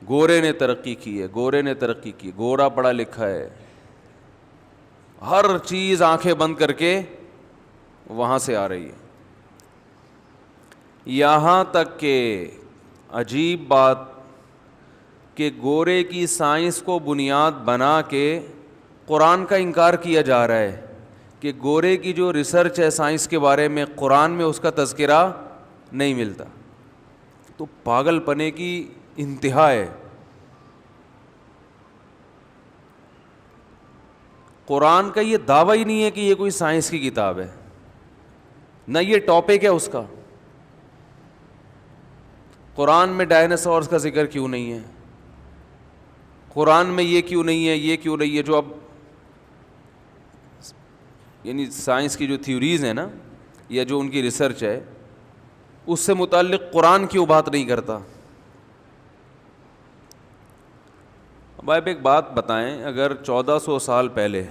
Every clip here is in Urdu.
گورے نے ترقی کی ہے، گورے نے ترقی کی، گورا پڑھا لکھا ہے، ہر چیز آنکھیں بند کر کے وہاں سے آ رہی ہے. یہاں تک کہ عجیب بات کہ گورے کی سائنس کو بنیاد بنا کے قرآن کا انکار کیا جا رہا ہے کہ گورے کی جو ریسرچ ہے سائنس کے بارے میں قرآن میں اس کا تذکرہ نہیں ملتا. تو پاگل پنے کی انتہا ہے. قرآن کا یہ دعویٰ ہی نہیں ہے کہ یہ کوئی سائنس کی کتاب ہے، نہ یہ ٹاپک ہے اس کا. قرآن میں ڈائناسورس کا ذکر کیوں نہیں ہے؟ قرآن میں یہ کیوں نہیں ہے، یہ کیوں نہیں ہے؟ جو اب یعنی سائنس کی جو تھیوریز ہیں نا، یا جو ان کی ریسرچ ہے، اس سے متعلق قرآن کیوں بات نہیں کرتا؟ اب آپ ایک بات بتائیں، اگر 1400 سال پہلے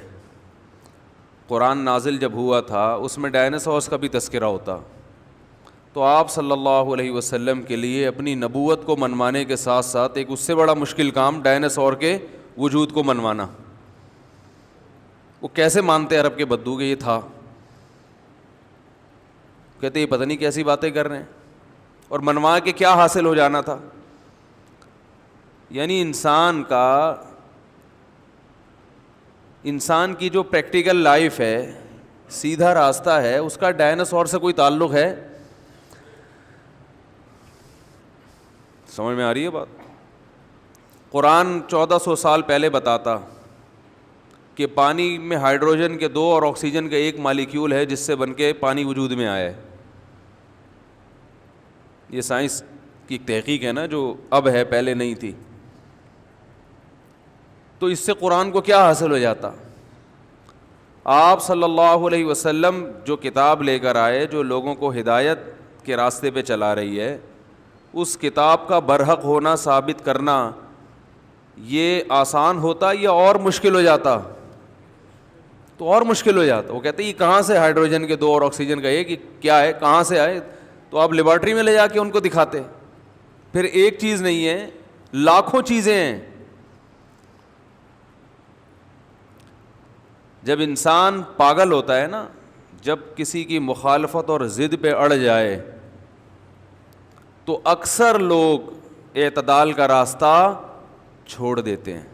قرآن نازل جب ہوا تھا اس میں ڈائناسورس کا بھی تذکرہ ہوتا تو آپ صلی اللہ علیہ وسلم کے لیے اپنی نبوت کو منوانے کے ساتھ ساتھ ایک اس سے بڑا مشکل کام ڈائناسور کے وجود کو منوانا. وہ کیسے مانتے عرب کے بدو کہ یہ تھا؟ کہتے یہ پتہ نہیں کیسی باتیں کر رہے ہیں، اور منوا کے کیا حاصل ہو جانا تھا. یعنی انسان کی جو پریکٹیکل لائف ہے، سیدھا راستہ ہے، اس کا ڈائناسور سے کوئی تعلق ہے؟ سمجھ میں آ رہی ہے بات؟ قرآن 1400 سال پہلے بتاتا کہ پانی میں ہائیڈروجن کے 2 اور آکسیجن کا 1 مالیکیول ہے جس سے بن کے پانی وجود میں آیا ہے. یہ سائنس کی ایک تحقیق ہے نا، جو اب ہے، پہلے نہیں تھی. تو اس سے قرآن کو کیا حاصل ہو جاتا؟ آپ صلی اللہ علیہ وسلم جو کتاب لے کر آئے، جو لوگوں کو ہدایت کے راستے پہ چلا رہی ہے، اس کتاب کا برحق ہونا ثابت کرنا یہ آسان ہوتا یا اور مشکل ہو جاتا؟ تو اور مشکل ہو جاتا. وہ کہتے ہیں یہ کہاں سے ہائیڈروجن کے 2 اور آکسیجن کا 1 کیا ہے، کہاں سے آئے؟ تو آپ لیبارٹری میں لے جا کے ان کو دکھاتے. پھر ایک چیز نہیں ہے، لاکھوں چیزیں ہیں. جب انسان پاگل ہوتا ہے نا، جب کسی کی مخالفت اور ضد پہ اڑ جائے تو اکثر لوگ اعتدال کا راستہ چھوڑ دیتے ہیں.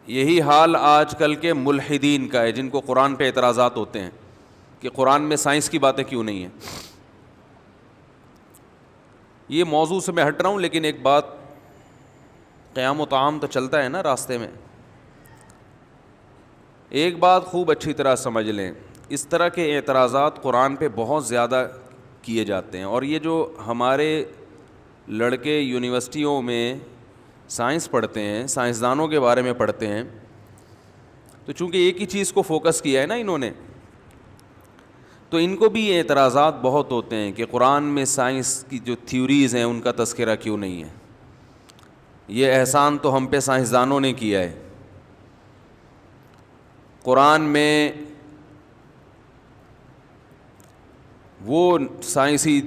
یہی حال آج کل کے ملحدین کا ہے، جن کو قرآن پہ اعتراضات ہوتے ہیں کہ قرآن میں سائنس کی باتیں کیوں نہیں ہیں. یہ موضوع سے میں ہٹ رہا ہوں، لیکن ایک بات، قیام و طعام تو چلتا ہے نا راستے میں. ایک بات خوب اچھی طرح سمجھ لیں، اس طرح کے اعتراضات قرآن پہ بہت زیادہ کیے جاتے ہیں. اور یہ جو ہمارے لڑکے یونیورسٹیوں میں سائنس پڑھتے ہیں، سائنسدانوں کے بارے میں پڑھتے ہیں، تو چونکہ ایک ہی چیز کو فوکس کیا ہے نا انہوں نے، تو ان کو بھی یہ اعتراضات بہت ہوتے ہیں کہ قرآن میں سائنس کی جو تھیوریز ہیں ان کا تذکرہ کیوں نہیں ہے. یہ احسان تو ہم پہ سائنسدانوں نے کیا ہے. قرآن میں وہ سائنسی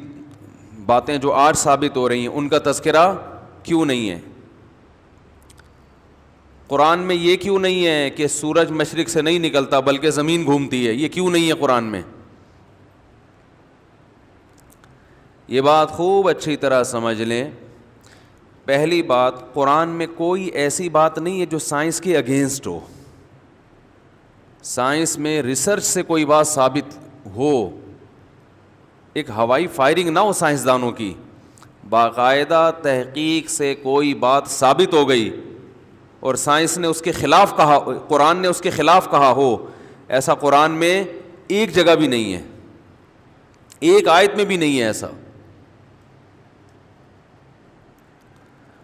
باتیں جو آج ثابت ہو رہی ہیں ان کا تذکرہ کیوں نہیں ہے. قرآن میں یہ کیوں نہیں ہے کہ سورج مشرق سے نہیں نکلتا بلکہ زمین گھومتی ہے، یہ کیوں نہیں ہے قرآن میں؟ یہ بات خوب اچھی طرح سمجھ لیں. پہلی بات، قرآن میں کوئی ایسی بات نہیں ہے جو سائنس کے اگینسٹ ہو. سائنس میں ریسرچ سے کوئی بات ثابت ہو، ایک ہوائی فائرنگ نہ ہو سائنسدانوں کی، باقاعدہ تحقیق سے کوئی بات ثابت ہو گئی اور سائنس نے اس کے خلاف کہا، قرآن نے اس کے خلاف کہا ہو، ایسا قرآن میں ایک جگہ بھی نہیں ہے، ایک آیت میں بھی نہیں ہے ایسا.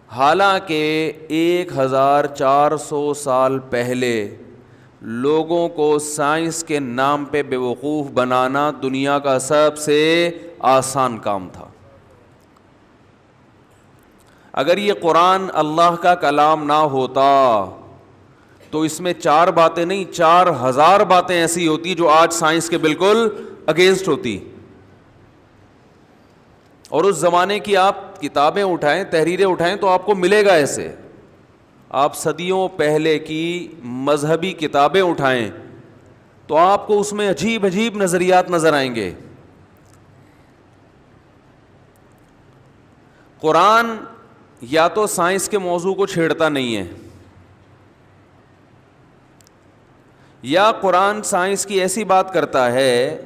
حالانکہ 1400 سال پہلے لوگوں کو سائنس کے نام پہ بیوقوف بنانا دنیا کا سب سے آسان کام تھا. اگر یہ قرآن اللہ کا کلام نہ ہوتا تو اس میں 4 باتیں نہیں 4000 باتیں ایسی ہوتی جو آج سائنس کے بالکل اگینسٹ ہوتی. اور اس زمانے کی آپ آپ کتابیں اٹھائیں, تحریریں اٹھائیں تو آپ کو ملے گا ایسے. آپ صدیوں پہلے کی مذہبی کتابیں اٹھائیں تو آپ کو اس میں عجیب عجیب نظریات نظر آئیں گے. قرآن یا تو سائنس کے موضوع کو چھیڑتا نہیں ہے, یا قرآن سائنس کی ایسی بات کرتا ہے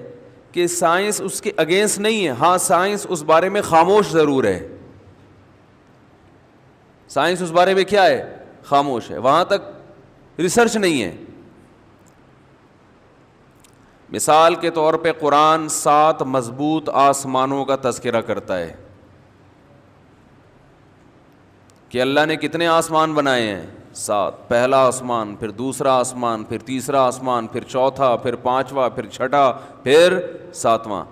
کہ سائنس اس کے اگینسٹ نہیں ہے. ہاں سائنس اس بارے میں خاموش ضرور ہے, سائنس اس بارے میں کیا ہے, خاموش ہے, وہاں تک ریسرچ نہیں ہے. مثال کے طور پہ قرآن 7 مضبوط آسمانوں کا تذکرہ کرتا ہے کہ اللہ نے کتنے آسمان بنائے ہیں, 7. پہلا آسمان, پھر دوسرا آسمان, پھر تیسرا آسمان, پھر چوتھا, پھر پانچواں, پھر چھٹا, پھر 7واں.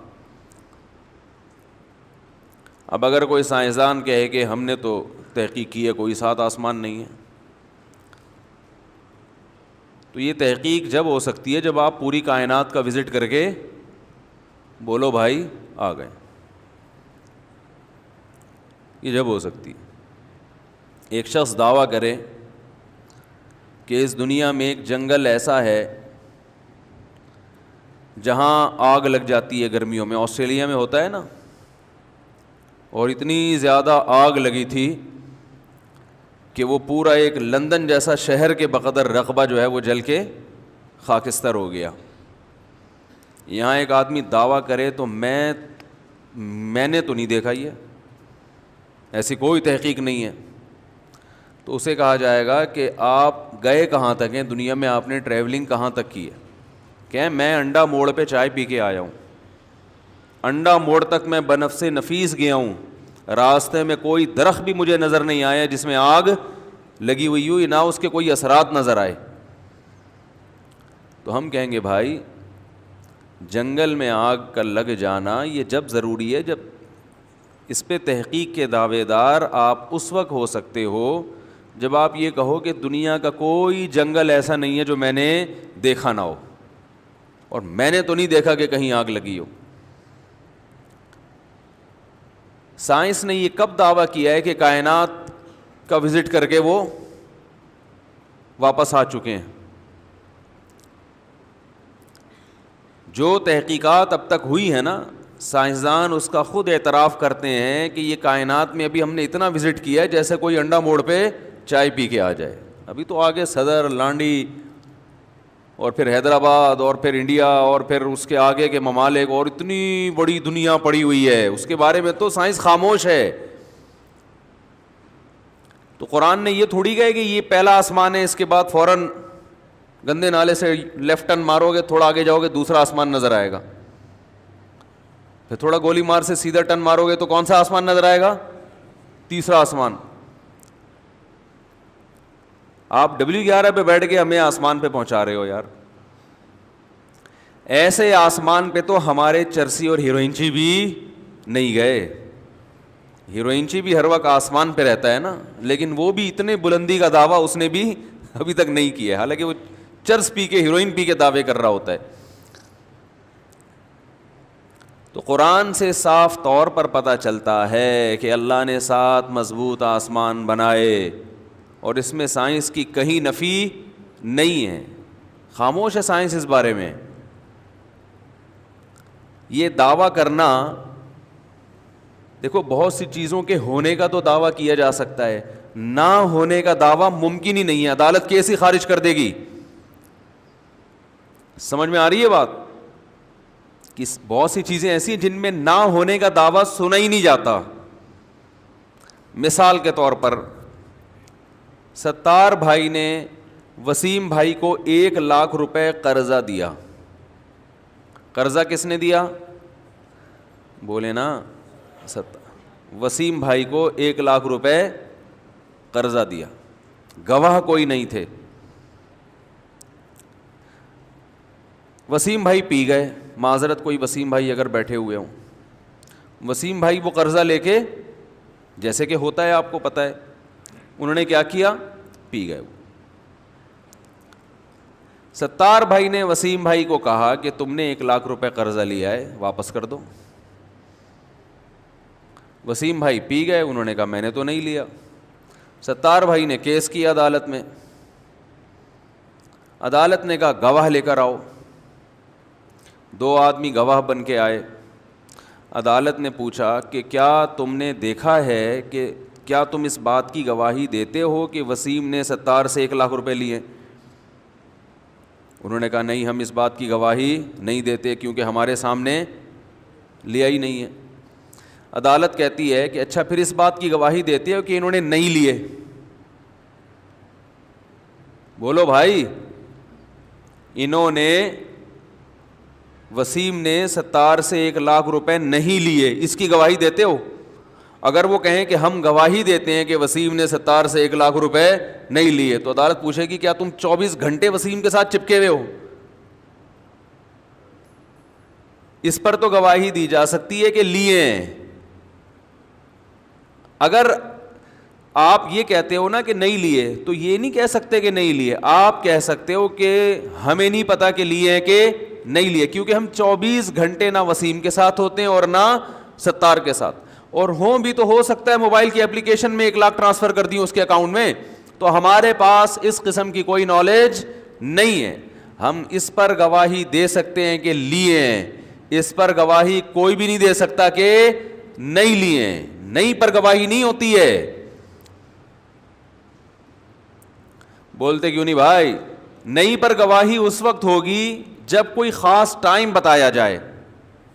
اب اگر کوئی سائنسدان کہے کہ ہم نے تو تحقیق کی ہے, کوئی 7 آسمان نہیں ہے, تو یہ تحقیق جب ہو سکتی ہے جب آپ پوری کائنات کا وزٹ کر کے بولو بھائی آ گئے, یہ جب ہو سکتی. ایک شخص دعویٰ کرے کہ اس دنیا میں ایک جنگل ایسا ہے جہاں آگ لگ جاتی ہے گرمیوں میں, آسٹریلیا میں ہوتا ہے نا, اور اتنی زیادہ آگ لگی تھی کہ وہ پورا ایک لندن جیسا شہر کے بقدر رقبہ جو ہے وہ جل کے خاکستر ہو گیا. یہاں ایک آدمی دعویٰ کرے تو میں نے تو نہیں دیکھا, یہ ایسی کوئی تحقیق نہیں ہے, تو اسے کہا جائے گا کہ آپ گئے کہاں تک ہیں دنیا میں, آپ نے ٹریولنگ کہاں تک کی ہے. کہ میں انڈا موڑ پہ چائے پی کے آیا ہوں, انڈا موڑ تک میں بنفس نفیس گیا ہوں, راستے میں کوئی درخت بھی مجھے نظر نہیں آیا جس میں آگ لگی ہوئی ہو, نہ اس کے کوئی اثرات نظر آئے. تو ہم کہیں گے بھائی جنگل میں آگ کا لگ جانا یہ جب ضروری ہے جب اس پہ تحقیق کے دعوے دار آپ اس وقت ہو سکتے ہو جب آپ یہ کہو کہ دنیا کا کوئی جنگل ایسا نہیں ہے جو میں نے دیکھا نہ ہو, اور میں نے تو نہیں دیکھا کہ کہیں آگ لگی ہو. سائنس نے یہ کب دعویٰ کیا ہے کہ کائنات کا وزٹ کر کے وہ واپس آ چکے ہیں؟ جو تحقیقات اب تک ہوئی ہے نا, سائنسدان اس کا خود اعتراف کرتے ہیں کہ یہ کائنات میں ابھی ہم نے اتنا وزٹ کیا ہے جیسے کوئی انڈا موڑ پہ چائے پی کے آ جائے. ابھی تو آگے صدر, لانڈی, اور پھر حیدرآباد, اور پھر انڈیا, اور پھر اس کے آگے کے ممالک, اور اتنی بڑی دنیا پڑی ہوئی ہے, اس کے بارے میں تو سائنس خاموش ہے. تو قرآن نے یہ تھوڑی کہا کہ یہ پہلا آسمان ہے, اس کے بعد فوراً گندے نالے سے لیفٹ ٹرن مارو گے, تھوڑا آگے جاؤ گے دوسرا آسمان نظر آئے گا, پھر تھوڑا گولی مار سے سیدھا ٹرن مارو گے تو کون سا آسمان نظر آئے گا؟ تیسرا آسمان. آپ W11 پہ بیٹھ کے ہمیں آسمان پہ پہنچا رہے ہو یار. ایسے آسمان پہ تو ہمارے چرسی اور ہیروئنچی بھی نہیں گئے. ہیروئنچی بھی ہر وقت آسمان پہ رہتا ہے نا, لیکن وہ بھی اتنے بلندی کا دعویٰ اس نے بھی ابھی تک نہیں کیا, حالانکہ وہ چرس پی کے, ہیروئن پی کے دعوے کر رہا ہوتا ہے. تو قرآن سے صاف طور پر پتہ چلتا ہے کہ اللہ نے 7 مضبوط آسمان بنائے, اور اس میں سائنس کی کہیں نفی نہیں ہے. خاموش ہے سائنس اس بارے میں. یہ دعویٰ کرنا, دیکھو بہت سی چیزوں کے ہونے کا تو دعویٰ کیا جا سکتا ہے, نہ ہونے کا دعویٰ ممکن ہی نہیں ہے, عدالت کیس ہی خارج کر دے گی. سمجھ میں آ رہی ہے بات؟ کہ بہت سی چیزیں ایسی ہیں جن میں نہ ہونے کا دعویٰ سنا ہی نہیں جاتا. مثال کے طور پر ستار بھائی نے وسیم بھائی کو 1 لاکھ روپے قرضہ دیا. قرضہ کس نے دیا؟ بولے نا, وسیم بھائی کو 1 لاکھ روپے قرضہ دیا. گواہ کوئی نہیں تھے. وسیم بھائی پی گئے, معذرت کوئی وسیم بھائی اگر بیٹھے ہوئے ہوں, وسیم بھائی وہ قرضہ لے کے, جیسے کہ ہوتا ہے آپ کو پتہ ہے, انہوں نے کیا کیا؟ پی گئے. ستار بھائی نے وسیم بھائی کو کہا کہ تم نے 1 لاکھ روپے قرضہ لیا ہے, واپس کر دو. وسیم بھائی پی گئے, انہوں نے کہا میں نے تو نہیں لیا. ستار بھائی نے کیس کیا عدالت میں, عدالت نے کہا گواہ لے کر آؤ. 2 آدمی گواہ بن کے آئے. عدالت نے پوچھا کہ کیا تم نے دیکھا ہے کہ کیا تم اس بات کی گواہی دیتے ہو کہ وسیم نے ستار سے 1 لاکھ روپے لیے؟ انہوں نے کہا نہیں, ہم اس بات کی گواہی نہیں دیتے کیونکہ ہمارے سامنے لیا ہی نہیں ہے. عدالت کہتی ہے کہ اچھا پھر اس بات کی گواہی دیتے ہو کہ انہوں نے نہیں لیے؟ بولو بھائی, انہوں نے, وسیم نے ستار سے 1 لاکھ روپے نہیں لیے, اس کی گواہی دیتے ہو؟ اگر وہ کہیں کہ ہم گواہی دیتے ہیں کہ وسیم نے ستار سے 1 لاکھ روپے نہیں لیے, تو عدالت پوچھے گی کیا تم 24 گھنٹے وسیم کے ساتھ چپکے ہوئے ہو؟ اس پر تو گواہی دی جا سکتی ہے کہ لیے ہیں. اگر آپ یہ کہتے ہو نا کہ نہیں لیے, تو یہ نہیں کہہ سکتے کہ نہیں لیے, آپ کہہ سکتے ہو کہ ہمیں نہیں پتا کہ لیے ہیں کہ نہیں لیے, کیونکہ ہم 24 گھنٹے نہ وسیم کے ساتھ ہوتے ہیں اور نہ ستار کے ساتھ, اور ہوں بھی تو ہو سکتا ہے موبائل کی اپلیکیشن میں 1 لاکھ ٹرانسفر کر دیں اس کے اکاؤنٹ میں, تو ہمارے پاس اس قسم کی کوئی نالج نہیں ہے. ہم اس پر گواہی دے سکتے ہیں کہ لیے ہیں, اس پر گواہی کوئی بھی نہیں دے سکتا کہ نہیں لیے ہیں. نہیں پر گواہی نہیں ہوتی ہے. بولتے کیوں نہیں بھائی؟ نہیں پر گواہی اس وقت ہوگی جب کوئی خاص ٹائم بتایا جائے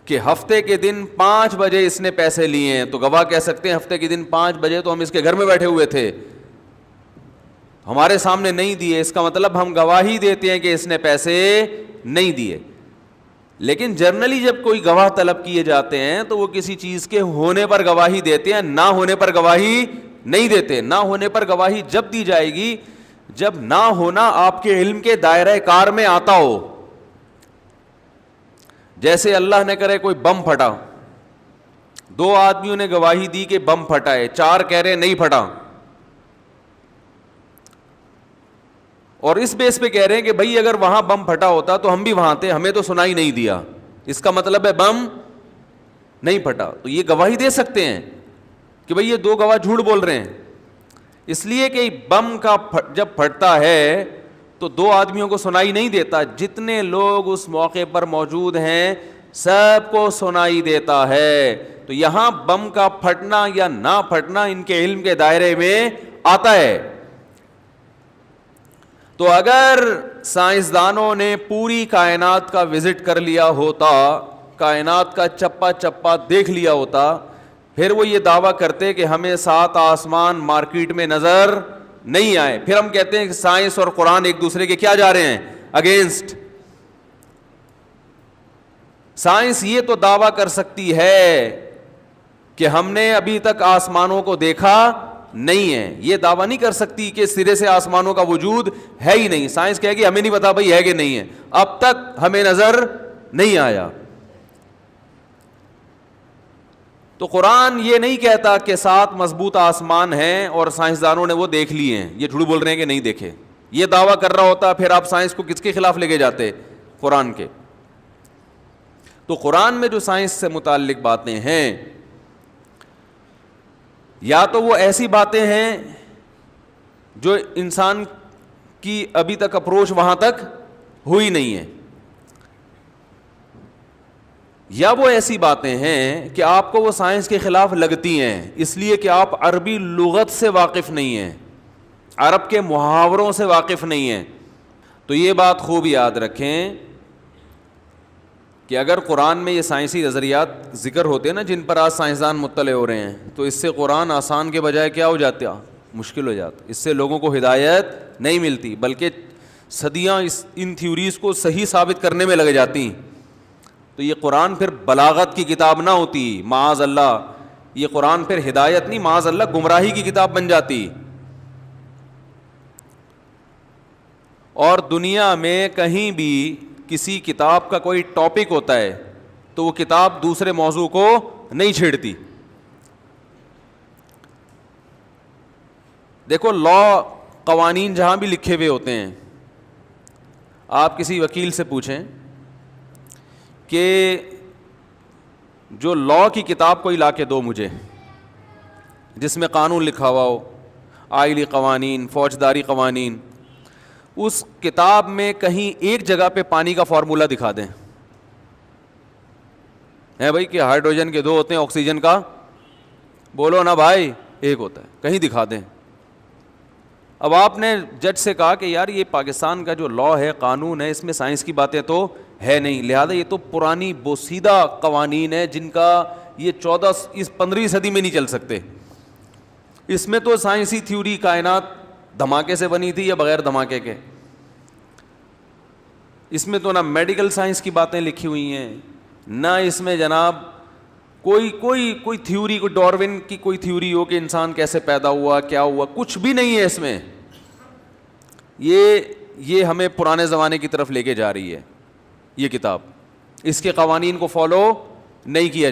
کہ ہفتے کے دن 5 بجے اس نے پیسے لیے ہیں, تو گواہ کہہ سکتے ہیں ہفتے کے دن 5 بجے تو ہم اس کے گھر میں بیٹھے ہوئے تھے, ہمارے سامنے نہیں دیے, اس کا مطلب ہم گواہی دیتے ہیں کہ اس نے پیسے نہیں دیے. لیکن جنرلی جب کوئی گواہ طلب کیے جاتے ہیں تو وہ کسی چیز کے ہونے پر گواہی دیتے ہیں, نہ ہونے پر گواہی نہیں دیتے. نہ ہونے پر گواہی جب دی جائے گی جب نہ ہونا آپ کے علم کے دائرہ کار میں آتا ہو. جیسے اللہ نے کرے کوئی بم پھٹا, 2 آدمیوں نے گواہی دی کہ بم پھٹا ہے, 4 کہہ رہے نہیں پھٹا, اور اس بیس پہ کہہ رہے ہیں کہ بھائی اگر وہاں بم پھٹا ہوتا تو ہم بھی وہاں تھے, ہمیں تو سنائی نہیں دیا, اس کا مطلب ہے بم نہیں پھٹا. تو یہ گواہی دے سکتے ہیں کہ بھائی یہ 2 گواہ جھوٹ بول رہے ہیں, اس لیے کہ بم کا جب پھٹتا ہے تو 2 آدمیوں کو سنائی نہیں دیتا, جتنے لوگ اس موقع پر موجود ہیں سب کو سنائی دیتا ہے. تو یہاں بم کا پھٹنا یا نہ پھٹنا ان کے علم کے دائرے میں آتا ہے. تو اگر سائنسدانوں نے پوری کائنات کا وزٹ کر لیا ہوتا, کائنات کا چپا چپا دیکھ لیا ہوتا, پھر وہ یہ دعویٰ کرتے کہ ہمیں 7 آسمان مارکیٹ میں نظر نہیں آئے. پھر ہم کہتے ہیں کہ سائنس اور قرآن ایک دوسرے کے کیا جا رہے ہیں, اگینسٹ. سائنس یہ تو دعویٰ کر سکتی ہے کہ ہم نے ابھی تک آسمانوں کو دیکھا نہیں ہے, یہ دعویٰ نہیں کر سکتی کہ سرے سے آسمانوں کا وجود ہے ہی نہیں. سائنس کہے گی ہمیں نہیں پتا بھائی ہے کہ نہیں ہے, اب تک ہمیں نظر نہیں آیا. تو قرآن یہ نہیں کہتا کہ 7 مضبوط آسمان ہیں اور سائنسدانوں نے وہ دیکھ لیے ہیں, یہ جھوٹ بول رہے ہیں کہ نہیں دیکھے. یہ دعویٰ کر رہا ہوتا پھر آپ سائنس کو کس کے خلاف لے کے جاتے؟ قرآن کے. تو قرآن میں جو سائنس سے متعلق باتیں ہیں, یا تو وہ ایسی باتیں ہیں جو انسان کی ابھی تک اپروچ وہاں تک ہوئی نہیں ہے, یا وہ ایسی باتیں ہیں کہ آپ کو وہ سائنس کے خلاف لگتی ہیں اس لیے کہ آپ عربی لغت سے واقف نہیں ہیں, عرب کے محاوروں سے واقف نہیں ہیں. تو یہ بات خوب یاد رکھیں کہ اگر قرآن میں یہ سائنسی نظریات ذکر ہوتے ہیں نا جن پر آج سائنسدان مطلع ہو رہے ہیں, تو اس سے قرآن آسان کے بجائے کیا ہو جاتا, مشکل ہو جاتا. اس سے لوگوں کو ہدایت نہیں ملتی بلکہ صدیاں ان تھیوریز کو صحیح ثابت کرنے میں لگ جاتی. تو یہ قرآن پھر بلاغت کی کتاب نہ ہوتی, معاذ اللہ. یہ قرآن پھر ہدایت نہیں, معاذ اللہ گمراہی کی کتاب بن جاتی. اور دنیا میں کہیں بھی کسی کتاب کا کوئی ٹاپک ہوتا ہے تو وہ کتاب دوسرے موضوع کو نہیں چھیڑتی. دیکھو لا قوانین جہاں بھی لکھے ہوئے ہوتے ہیں, آپ کسی وکیل سے پوچھیں کہ جو لا کی کتاب کوئی لا کے دو مجھے, جس میں قانون لکھا ہوا ہو، آئلی قوانین، فوجداری قوانین. اس کتاب میں کہیں ایک جگہ پہ پانی کا فارمولا دکھا دیں ہے بھائی کہ ہائیڈروجن کے 2 ہوتے ہیں، آکسیجن کا بولو نا بھائی 1 ہوتا ہے، کہیں دکھا دیں. اب آپ نے جج سے کہا کہ یار یہ پاکستان کا جو لا ہے، قانون ہے، اس میں سائنس کی باتیں تو ہے نہیں، لہذا یہ تو پرانی بوسیدہ قوانین ہے جن کا یہ 15ویں صدی میں نہیں چل سکتے. اس میں تو سائنسی تھیوری کائنات دھماکے سے بنی تھی یا بغیر دھماکے کے. اس میں تو نہ میڈیکل سائنس کی باتیں لکھی ہوئی ہیں، نہ اس میں جناب کوئی تھیوری، کوئی ڈارون کی کوئی تھیوری ہو کہ انسان کیسے پیدا ہوا، کیا ہوا، کچھ بھی نہیں ہے اس میں. یہ ہمیں پرانے زمانے کی طرف لے کے جا رہی ہے یہ کتاب. اس کے قوانین کو فالو نہیں کیا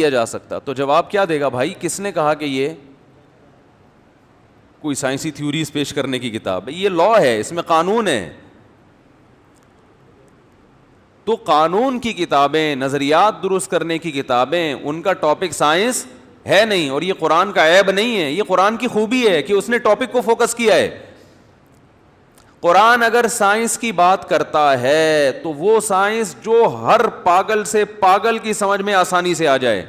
جا سکتا. تو جواب کیا دے گا بھائی؟ کس نے کہا کہ یہ کوئی سائنسی تھیوریز پیش کرنے کی کتاب ہے؟ یہ لا ہے، اس میں قانون ہے. تو قانون کی کتابیں، نظریات درست کرنے کی کتابیں، ان کا ٹاپک سائنس ہے نہیں. اور یہ قرآن کا عیب نہیں ہے، یہ قرآن کی خوبی ہے کہ اس نے ٹاپک کو فوکس کیا ہے. قرآن اگر سائنس کی بات کرتا ہے تو وہ سائنس جو ہر پاگل سے پاگل کی سمجھ میں آسانی سے آ جائے،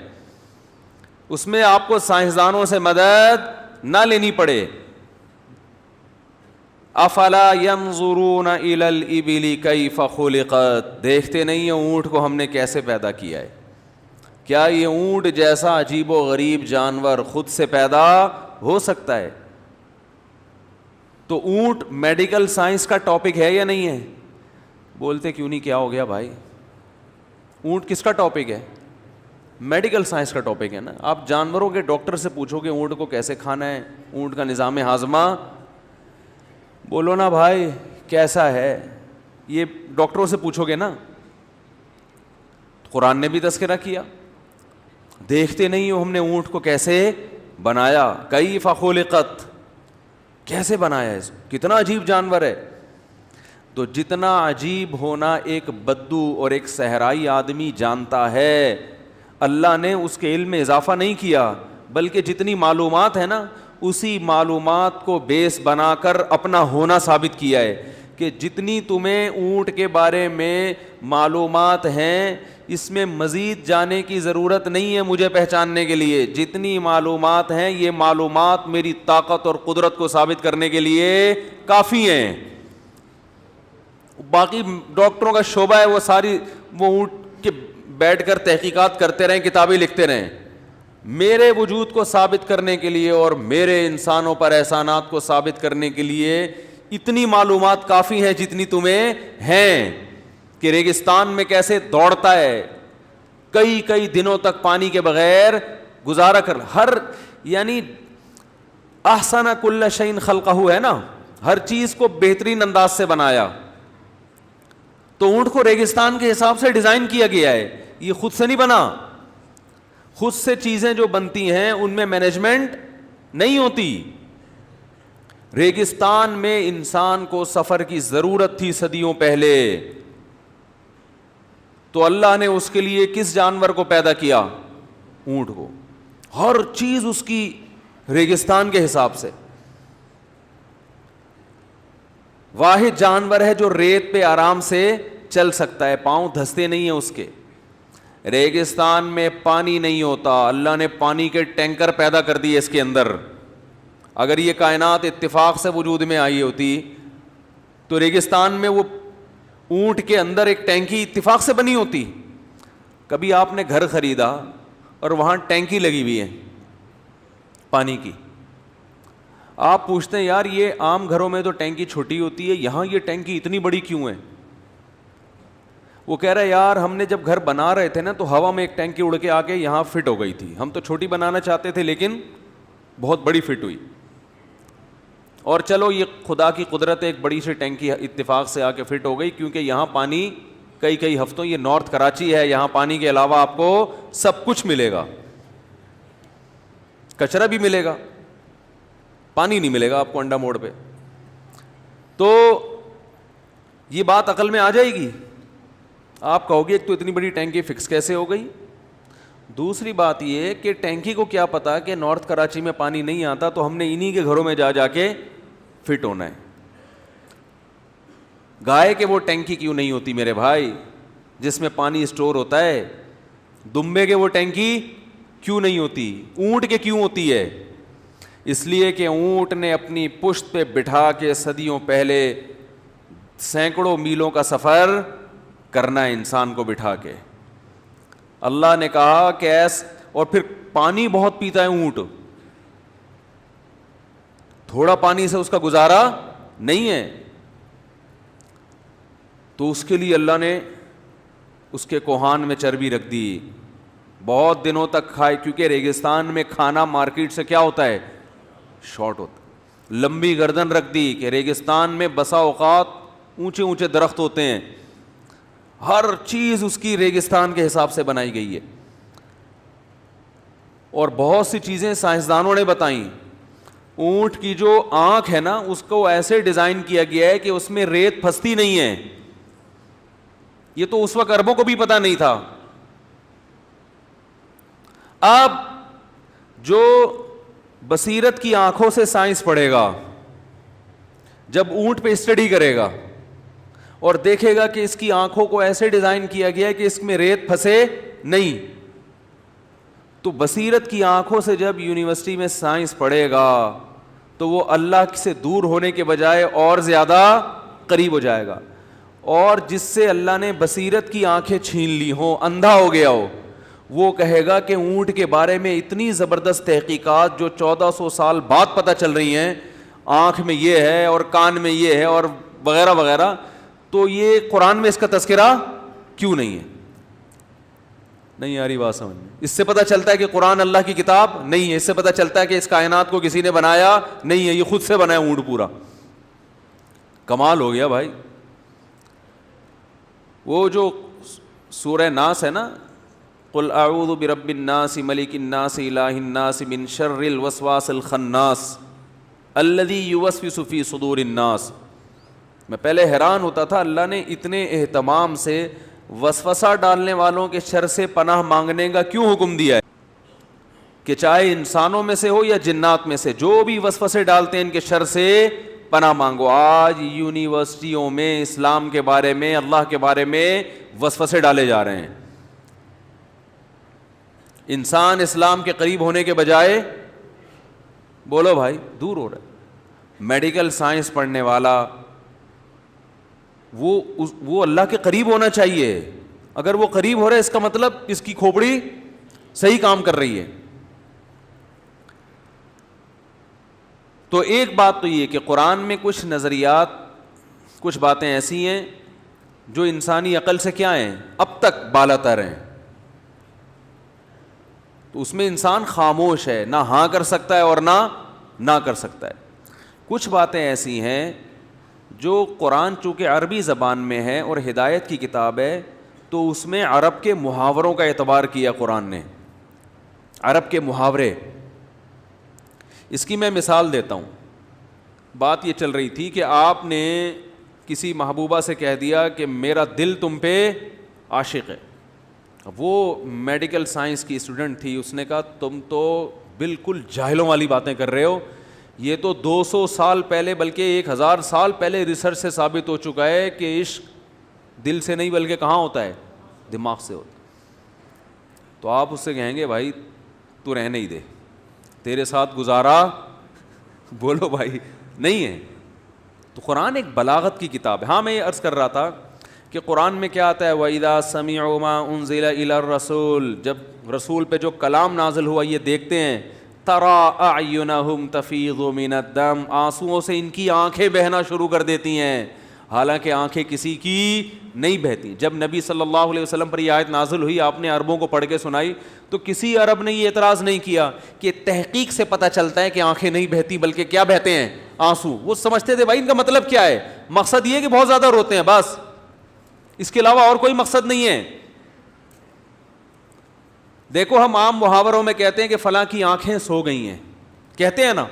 اس میں آپ کو سائنسدانوں سے مدد نہ لینی پڑے. افلا ينظرون الى الابل كيف خلقت، دیکھتے نہیں ہیں اونٹ کو ہم نے کیسے پیدا کیا ہے. کیا یہ اونٹ جیسا عجیب و غریب جانور خود سے پیدا ہو سکتا ہے؟ تو اونٹ میڈیکل سائنس کا ٹاپک ہے یا نہیں ہے؟ بولتے کیوں نہیں، کیا ہو گیا بھائی؟ اونٹ کس کا ٹاپک ہے؟ میڈیکل سائنس کا ٹاپک ہے نا. آپ جانوروں کے ڈاکٹر سے پوچھو کہ اونٹ کو کیسے کھانا ہے، اونٹ کا نظام ہاضمہ، بولو نا بھائی کیسا ہے، یہ ڈاکٹروں سے پوچھو گے نا. قرآن نے بھی تذکرہ کیا. دیکھتے نہیں ہو ہم نے اونٹ کو کیسے بنایا، کیف خلقت، کیسے بنایا ہے، کتنا عجیب جانور ہے. تو جتنا عجیب ہونا ایک بدو اور ایک صحرائی آدمی جانتا ہے، اللہ نے اس کے علم میں اضافہ نہیں کیا، بلکہ جتنی معلومات ہے نا اسی معلومات کو بیس بنا کر اپنا ہونا ثابت کیا ہے. کہ جتنی تمہیں اونٹ کے بارے میں معلومات ہیں، اس میں مزید جانے کی ضرورت نہیں ہے مجھے پہچاننے کے لیے. جتنی معلومات ہیں یہ معلومات میری طاقت اور قدرت کو ثابت کرنے کے لیے کافی ہیں. باقی ڈاکٹروں کا شعبہ ہے وہ ساری وہ اونٹ کے بیٹھ کر تحقیقات کرتے رہیں، کتابیں لکھتے رہیں. میرے وجود کو ثابت کرنے کے لیے اور میرے انسانوں پر احسانات کو ثابت کرنے کے لیے اتنی معلومات کافی ہیں جتنی تمہیں ہیں. کہ ریگستان میں کیسے دوڑتا ہے، کئی دنوں تک پانی کے بغیر گزارا کر، یعنی احسن کل شیء خلقہ ہے نا، ہر چیز کو بہترین انداز سے بنایا. تو اونٹ کو ریگستان کے حساب سے ڈیزائن کیا گیا ہے، یہ خود سے نہیں بنا. خود سے چیزیں جو بنتی ہیں ان میں مینجمنٹ نہیں ہوتی. ریگستان میں انسان کو سفر کی ضرورت تھی صدیوں پہلے، تو اللہ نے اس کے لیے کس جانور کو پیدا کیا؟ اونٹ کو. ہر چیز اس کی ریگستان کے حساب سے. واحد جانور ہے جو ریت پہ آرام سے چل سکتا ہے، پاؤں دھستے نہیں ہیں اس کے. ریگستان میں پانی نہیں ہوتا، اللہ نے پانی کے ٹینکر پیدا کر دیے اس کے اندر. اگر یہ کائنات اتفاق سے وجود میں آئی ہوتی تو ریگستان میں وہ اونٹ کے اندر ایک ٹینکی اتفاق سے بنی ہوتی. کبھی آپ نے گھر خریدا اور وہاں ٹینکی لگی ہوئی ہے پانی کی، آپ پوچھتے ہیں یار یہ عام گھروں میں تو ٹینکی چھوٹی ہوتی ہے، یہاں یہ ٹینکی اتنی بڑی کیوں ہے؟ وہ کہہ رہا ہے یار ہم نے جب گھر بنا رہے تھے نا تو ہوا میں ایک ٹینکی اڑ کے آ کے یہاں فٹ ہو گئی تھی. ہم تو چھوٹی بنانا چاہتے تھے لیکن بہت بڑی فٹ ہوئی. اور چلو یہ خدا کی قدرت ہے، ایک بڑی سی ٹینکی اتفاق سے آ کے فٹ ہو گئی، کیونکہ یہاں پانی کئی ہفتوں، یہ نارتھ کراچی ہے، یہاں پانی کے علاوہ آپ کو سب کچھ ملے گا. کچرا بھی ملے گا، پانی نہیں ملے گا آپ کو انڈا موڑ پہ. تو یہ بات عقل میں آ جائے گی. آپ کہو گے ایک تو اتنی بڑی ٹینکی فکس کیسے ہو گئی؟ دوسری بات یہ کہ ٹینکی کو کیا پتا کہ نارتھ کراچی میں پانی نہیں آتا تو ہم نے انہی کے گھروں میں جا جا کے فٹ ہونا ہے. گائے کے وہ ٹینکی کیوں نہیں ہوتی میرے بھائی جس میں پانی اسٹور ہوتا ہے؟ دمبے کے وہ ٹینکی کیوں نہیں ہوتی؟ اونٹ کے کیوں ہوتی ہے؟ اس لیے کہ اونٹ نے اپنی پشت پہ بٹھا کے صدیوں پہلے سینکڑوں میلوں کا سفر کرنا ہے انسان کو بٹھا کے. اللہ نے کہا کہ اور پھر پانی بہت پیتا ہے اونٹ, تھوڑا پانی سے اس کا گزارا نہیں ہے, تو اس کے لیے اللہ نے اس کے کوہان میں چربی رکھ دی, بہت دنوں تک کھائے, کیونکہ ریگستان میں کھانا مارکیٹ سے کیا ہوتا ہے؟ شارٹ ہوتا. لمبی گردن رکھ دی کہ ریگستان میں بسا اوقات اونچے اونچے درخت ہوتے ہیں, ہر چیز اس کی ریگستان کے حساب سے بنائی گئی ہے. اور بہت سی چیزیں سائنسدانوں نے بتائیں. اونٹ کی جو آنکھ ہے نا اس کو ایسے ڈیزائن کیا گیا ہے کہ اس میں ریت پھنستی نہیں ہے. یہ تو اس وقت عربوں کو بھی پتا نہیں تھا. اب جو بصیرت کی آنکھوں سے سائنس پڑھے گا, جب اونٹ پہ اسٹڈی کرے گا اور دیکھے گا کہ اس کی آنکھوں کو ایسے ڈیزائن کیا گیا ہے کہ اس میں ریت پھنسے نہیں, تو بصیرت کی آنکھوں سے جب یونیورسٹی میں سائنس پڑھے گا تو وہ اللہ سے دور ہونے کے بجائے اور زیادہ قریب ہو جائے گا. اور جس سے اللہ نے بصیرت کی آنکھیں چھین لی ہوں, اندھا ہو گیا ہو, وہ کہے گا کہ اونٹ کے بارے میں اتنی زبردست تحقیقات جو 1400 سال بعد پتہ چل رہی ہیں, آنکھ میں یہ ہے اور کان میں یہ ہے اور وغیرہ وغیرہ, تو یہ قرآن میں اس کا تذکرہ کیوں نہیں ہے؟ نہیں آ رہی بات سمجھ میں؟ اس سے پتہ چلتا ہے کہ قرآن اللہ کی کتاب نہیں ہے. اس سے پتہ چلتا ہے کہ اس کائنات کو کسی نے بنایا نہیں ہے, یہ خود سے بنا ہے اونٹ پورا. کمال ہو گیا بھائی. وہ جو سورہ ناس ہے نا, قل اعوذ برب الناس ملک الناس الہ الناس من شر الوسواس الخناس الذی یوسوس فی صدور الناس. میں پہلے حیران ہوتا تھا اللہ نے اتنے اہتمام سے وسوسہ ڈالنے والوں کے شر سے پناہ مانگنے کا کیوں حکم دیا ہے, کہ چاہے انسانوں میں سے ہو یا جنات میں سے, جو بھی وسوسے ڈالتے ہیں ان کے شر سے پناہ مانگو. آج یونیورسٹیوں میں اسلام کے بارے میں, اللہ کے بارے میں وسوسے ڈالے جا رہے ہیں. انسان اسلام کے قریب ہونے کے بجائے بولو بھائی دور ہو رہا ہے. میڈیکل سائنس پڑھنے والا وہ اللہ کے قریب ہونا چاہیے. اگر وہ قریب ہو رہا ہے اس کا مطلب اس کی کھوپڑی صحیح کام کر رہی ہے. تو ایک بات تو یہ کہ قرآن میں کچھ نظریات, کچھ باتیں ایسی ہیں جو انسانی عقل سے کیا ہیں, اب تک بالا تر ہیں, تو اس میں انسان خاموش ہے, نہ ہاں کر سکتا ہے اور نہ کر سکتا ہے. کچھ باتیں ایسی ہیں جو قرآن چونکہ عربی زبان میں ہے اور ہدایت کی کتاب ہے, تو اس میں عرب کے محاوروں کا اعتبار کیا قرآن نے, عرب کے محاورے. اس کی میں مثال دیتا ہوں. بات یہ چل رہی تھی کہ آپ نے کسی محبوبہ سے کہہ دیا کہ میرا دل تم پہ عاشق ہے. وہ میڈیکل سائنس کی اسٹوڈنٹ تھی, اس نے کہا تم تو بالکل جاہلوں والی باتیں کر رہے ہو, یہ تو 200 سال پہلے بلکہ 1000 سال پہلے ریسرچ سے ثابت ہو چکا ہے کہ عشق دل سے نہیں بلکہ کہاں ہوتا ہے, دماغ سے ہوتا ہے. تو آپ اس سے کہیں گے بھائی تو رہنے ہی دے, تیرے ساتھ گزارا بولو بھائی نہیں ہے. تو قرآن ایک بلاغت کی کتاب ہے. ہاں میں یہ عرض کر رہا تھا کہ قرآن میں کیا آتا ہے, وَإِذَا سَمِعُوا مَا أُنزِلَ إِلَى الرَّسُولِ, جب رسول پہ جو کلام نازل ہوا یہ دیکھتے ہیں, تَرَىٰ أَعْيُنَهُمْ تَفِيضُ مِنَ الدَّمْعِ, آنسوؤں سے ان کی آنکھیں بہنا شروع کر دیتی ہیں, حالانکہ آنکھیں کسی کی نہیں بہتی. جب نبی صلی اللہ علیہ وسلم پر یہ آیت نازل ہوئی, آپ نے عربوں کو پڑھ کے سنائی, تو کسی عرب نے یہ اعتراض نہیں کیا کہ تحقیق سے پتہ چلتا ہے کہ آنکھیں نہیں بہتی بلکہ کیا بہتے ہیں, آنسو. وہ سمجھتے تھے بھائی ان کا مطلب کیا ہے, مقصد یہ کہ بہت زیادہ روتے ہیں, بس اس کے علاوہ اور کوئی مقصد نہیں ہے. دیکھو ہم عام محاوروں میں کہتے ہیں کہ فلاں کی آنکھیں سو گئی ہیں, کہتے ہیں نا,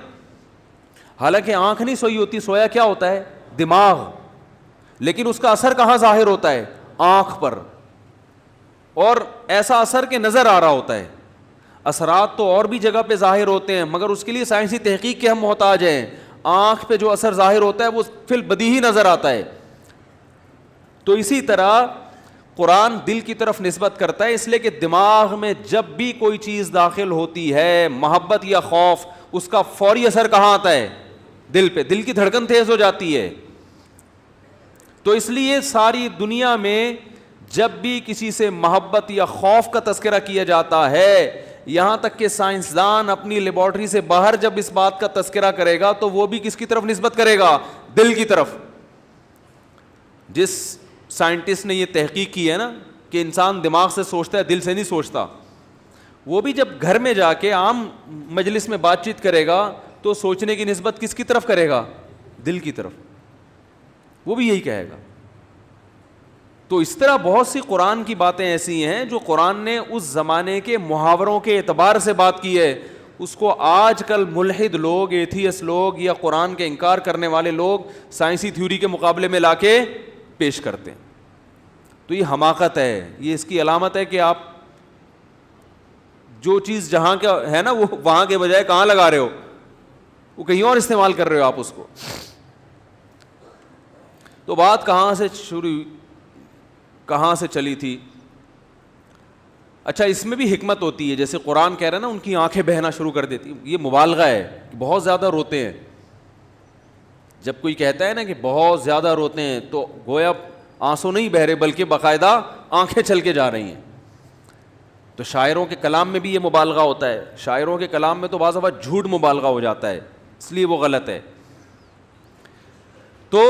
حالانکہ آنکھ نہیں سوئی ہوتی, سویا کیا ہوتا ہے, دماغ. لیکن اس کا اثر کہاں ظاہر ہوتا ہے, آنکھ پر. اور ایسا اثر کہ نظر آ رہا ہوتا ہے. اثرات تو اور بھی جگہ پہ ظاہر ہوتے ہیں مگر اس کے لیے سائنسی تحقیق کے ہم محتاج ہیں. آنکھ پہ جو اثر ظاہر ہوتا ہے وہ فی البدیہی نظر آتا ہے. تو اسی طرح قرآن دل کی طرف نسبت کرتا ہے، اس لیے کہ دماغ میں جب بھی کوئی چیز داخل ہوتی ہے، محبت یا خوف، اس کا فوری اثر کہاں آتا ہے؟ دل پہ. دل کی دھڑکن تیز ہو جاتی ہے. تو اس لیے ساری دنیا میں جب بھی کسی سے محبت یا خوف کا تذکرہ کیا جاتا ہے، یہاں تک کہ سائنسدان اپنی لیبارٹری سے باہر جب اس بات کا تذکرہ کرے گا تو وہ بھی کس کی طرف نسبت کرے گا؟ دل کی طرف. جس سائنٹسٹ نے یہ تحقیق کی ہے نا کہ انسان دماغ سے سوچتا ہے، دل سے نہیں سوچتا، وہ بھی جب گھر میں جا کے عام مجلس میں بات چیت کرے گا تو سوچنے کی نسبت کس کی طرف کرے گا؟ دل کی طرف. وہ بھی یہی کہے گا. تو اس طرح بہت سی قرآن کی باتیں ایسی ہیں جو قرآن نے اس زمانے کے محاوروں کے اعتبار سے بات کی ہے، اس کو آج کل ملحد لوگ، ایتھیس لوگ یا قرآن کے انکار کرنے والے لوگ سائنسی تھیوری کے مقابلے میں لا کے پیش کرتے ہیں. تو یہ حماقت ہے. یہ اس کی علامت ہے کہ آپ جو چیز جہاں کا ہے نا وہ وہاں کے بجائے کہاں لگا رہے ہو، وہ کہیں اور استعمال کر رہے ہو آپ اس کو. تو بات کہاں سے شروع، کہاں سے چلی تھی؟ اچھا، اس میں بھی حکمت ہوتی ہے. جیسے قرآن کہہ رہا ہے نا ان کی آنکھیں بہنا شروع کر دیتی. یہ مبالغہ ہے، بہت زیادہ روتے ہیں. جب کوئی کہتا ہے نا کہ بہت زیادہ روتے ہیں تو گویا آنسو نہیں بہ رہے بلکہ باقاعدہ آنکھیں چل کے جا رہی ہیں. تو شاعروں کے کلام میں بھی یہ مبالغہ ہوتا ہے. شاعروں کے کلام میں تو بعض دفعہ جھوٹ مبالغہ ہو جاتا ہے، اس لیے وہ غلط ہے. تو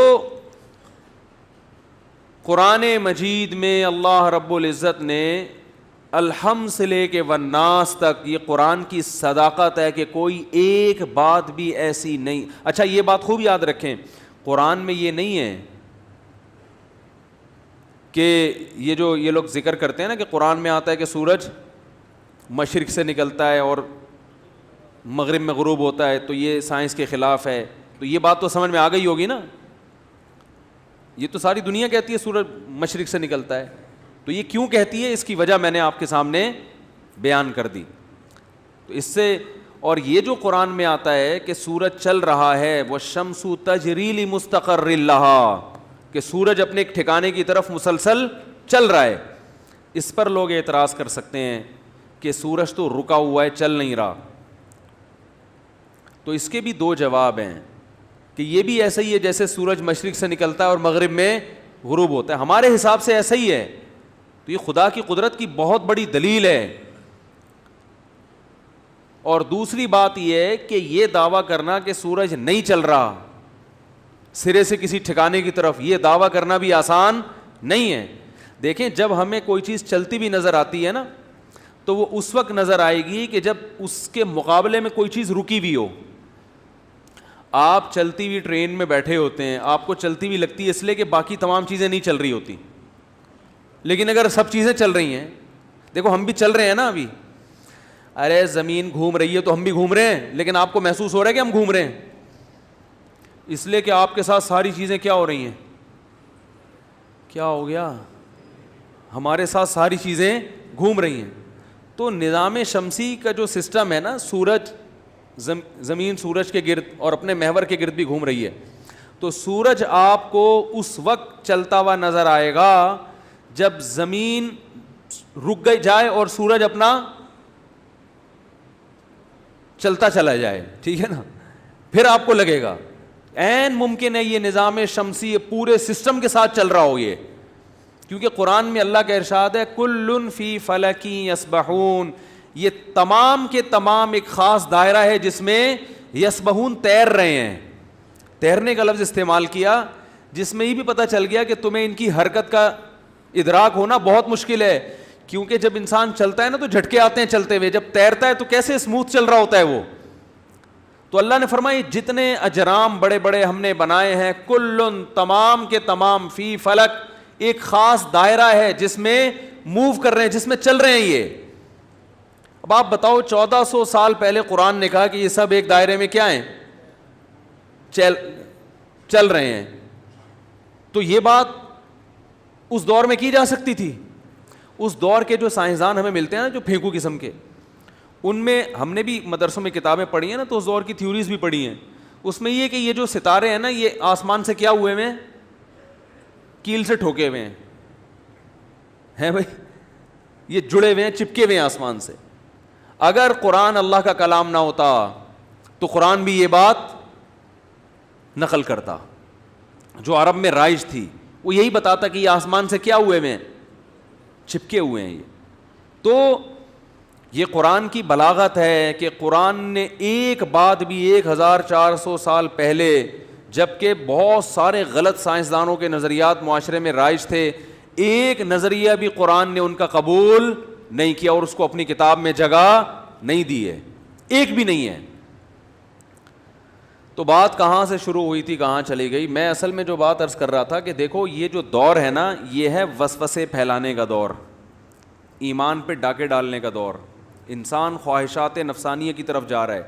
قرآن مجید میں اللہ رب العزت نے الحم سے لے کے والناس تک یہ قرآن کی صداقت ہے کہ کوئی ایک بات بھی ایسی نہیں. اچھا یہ بات خوب یاد رکھیں، قرآن میں یہ نہیں ہے کہ یہ جو یہ لوگ ذکر کرتے ہیں نا کہ قرآن میں آتا ہے کہ سورج مشرق سے نکلتا ہے اور مغرب میں غروب ہوتا ہے تو یہ سائنس کے خلاف ہے. تو یہ بات تو سمجھ میں آ گئی ہوگی نا. یہ تو ساری دنیا کہتی ہے سورج مشرق سے نکلتا ہے. تو یہ کیوں کہتی ہے، اس کی وجہ میں نے آپ کے سامنے بیان کر دی. تو اس سے، اور یہ جو قرآن میں آتا ہے کہ سورج چل رہا ہے، والشمس تجری لمستقر لہا، کہ سورج اپنے ایک ٹھکانے کی طرف مسلسل چل رہا ہے. اس پر لوگ اعتراض کر سکتے ہیں کہ سورج تو رکا ہوا ہے، چل نہیں رہا. تو اس کے بھی دو جواب ہیں کہ یہ بھی ایسا ہی ہے جیسے سورج مشرق سے نکلتا ہے اور مغرب میں غروب ہوتا ہے، ہمارے حساب سے ایسا ہی ہے. تو یہ خدا کی قدرت کی بہت بڑی دلیل ہے. اور دوسری بات یہ ہے کہ یہ دعویٰ کرنا کہ سورج نہیں چل رہا سرے سے کسی ٹھکانے کی طرف، یہ دعویٰ کرنا بھی آسان نہیں ہے. دیکھیں جب ہمیں کوئی چیز چلتی بھی نظر آتی ہے نا تو وہ اس وقت نظر آئے گی کہ جب اس کے مقابلے میں کوئی چیز رکی ہوئی ہو. آپ چلتی ہوئی ٹرین میں بیٹھے ہوتے ہیں، آپ کو چلتی ہوئی لگتی ہے اس لیے کہ باقی تمام چیزیں نہیں چل رہی ہوتی. لیکن اگر سب چیزیں چل رہی ہیں، دیکھو ہم بھی چل رہے ہیں نا ابھی، ارے زمین گھوم رہی ہے تو ہم بھی گھوم رہے ہیں، لیکن آپ کو محسوس ہو رہا ہے کہ ہم گھوم رہے ہیں، اس لیے کہ آپ کے ساتھ ساری چیزیں کیا ہو رہی ہیں. کیا ہو گیا؟ ہمارے ساتھ ساری چیزیں گھوم رہی ہیں. تو نظام شمسی کا جو سسٹم ہے نا، سورج زمین سورج کے گرد اور اپنے محور کے گرد بھی گھوم رہی ہے. تو سورج آپ کو اس وقت چلتا ہوا نظر آئے گا جب زمین رک گئی جائے اور سورج اپنا چلتا چلا جائے، ٹھیک ہے نا. پھر آپ کو لگے گا عین ممکن ہے یہ نظام شمسی پورے سسٹم کے ساتھ چل رہا ہو یہ، کیونکہ قرآن میں اللہ کا ارشاد ہے کل فی فلک یسبحون، یہ تمام کے تمام ایک خاص دائرہ ہے جس میں یسبحون تیر رہے ہیں. تیرنے کا لفظ استعمال کیا جس میں یہ بھی پتہ چل گیا کہ تمہیں ان کی حرکت کا ادراک ہونا بہت مشکل ہے، کیونکہ جب انسان چلتا ہے نا تو جھٹکے آتے ہیں چلتے ہوئے، جب تیرتا ہے تو کیسے اسموتھ چل رہا ہوتا ہے وہ. تو اللہ نے فرمایا جتنے اجرام بڑے بڑے ہم نے بنائے ہیں، کلن تمام کے تمام، فی فلک ایک خاص دائرہ ہے جس میں موو کر رہے ہیں، جس میں چل رہے ہیں یہ. اب آپ بتاؤ 1400 سال پہلے قرآن نے کہا کہ یہ سب ایک دائرے میں کیا ہیں؟ چل رہے ہیں. تو یہ بات اس دور میں کی جا سکتی تھی. اس دور کے جو سائنسدان ہمیں ملتے ہیں نا جو پھینکو قسم کے, ان میں ہم نے بھی مدرسوں میں کتابیں پڑھی ہیں نا, تو اس دور کی تھیوریز بھی پڑھی ہیں. اس میں یہ کہ یہ جو ستارے ہیں نا یہ آسمان سے کیا ہوئے ہوئے ہیں, کیل سے ٹھوکے ہوئے ہیں بھائی, یہ جڑے ہوئے ہیں, چپکے ہوئے ہیں آسمان سے. اگر قرآن اللہ کا کلام نہ ہوتا تو قرآن بھی یہ بات نقل کرتا. جو عرب میں رائج تھی وہ یہی بتاتا کہ یہ آسمان سے کیا ہوئے ہوئے ہیں, چپکے ہوئے ہیں. یہ تو یہ قرآن کی بلاغت ہے کہ قرآن نے ایک بات بھی 1400 سال پہلے, جب کہ بہت سارے غلط سائنسدانوں کے نظریات معاشرے میں رائج تھے, ایک نظریہ بھی قرآن نے ان کا قبول نہیں کیا اور اس کو اپنی کتاب میں جگہ نہیں دی ہے, ایک بھی نہیں ہے. تو بات کہاں سے شروع ہوئی تھی, کہاں چلی گئی؟ میں اصل میں جو بات عرض کر رہا تھا کہ دیکھو یہ جو دور ہے نا, یہ ہے وسوسے پھیلانے کا دور, ایمان پہ ڈاکے ڈالنے کا دور. انسان خواہشات نفسانیہ کی طرف جا رہا ہے.